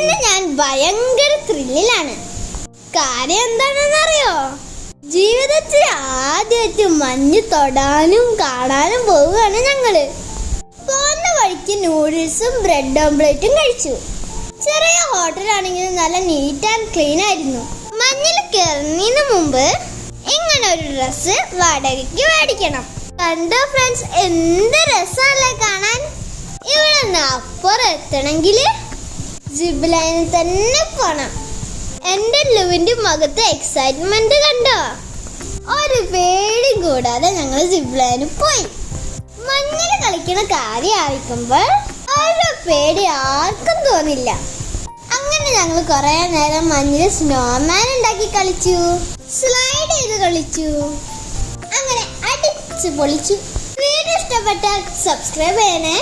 ഇന്ന് ഞാൻ ഭയങ്കര ത്രില്ലിലാണ്. കാര്യം എന്താണെന്നറിയോ? ജീവിതത്തിൽ ആദ്യമായിട്ട് മഞ്ഞ് തൊടാനും കാണാനും പോവുകയാണ് ഞങ്ങള്. പോകുന്ന വഴിക്ക് നൂഡിൽസും ബ്രെഡ് ഓംപ്ലേറ്റും കഴിച്ചു. ചെറിയ ഹോട്ടലാണെങ്കിലും നല്ല നീറ്റ് ആൻഡ് ക്ലീൻ ആയിരുന്നു. മഞ്ഞിൽ കയറുന്നതിന് മുമ്പ് ഇങ്ങനെ ഒരു ഡ്രസ്സ് വാടകയ്ക്ക് മേടിക്കണം. കണ്ടോ ഫ്രണ്ട്സ്, എന്ത് രസമല്ലേ കാണാൻ. ഇവിടെ നിന്ന് അപ്പുറം എത്തണമെങ്കിൽ സിപ്പ് ലൈനിൽ തന്നെ പോണം. എൻ്റെ ലുവിൻ്റെ മുഖത്ത് എക്സൈറ്റ്മെന്റ് കണ്ടോ? ഒരു പേടി കൂടാതെ ഞങ്ങൾ സിപ്പ് ലൈനിൽ പോയി. മഞ്ഞിൽ കളിക്കുന്ന കാര്യമായിരിക്കുമ്പോൾ ഒരു പേടി ആർക്കും തോന്നില്ല. അങ്ങനെ ഞങ്ങൾ കുറെ നേരം മഞ്ഞിൽ സ്നോമാൻ ഉണ്ടാക്കി കളിച്ചു, സ്ലൈഡ് ചെയ്ത് കളിച്ചു, അങ്ങനെ അടിച്ചു പൊളിച്ചു. വീഡിയോ ഇഷ്ടപ്പെട്ടാൽ സബ്സ്ക്രൈബ് ചെയ്യണേ.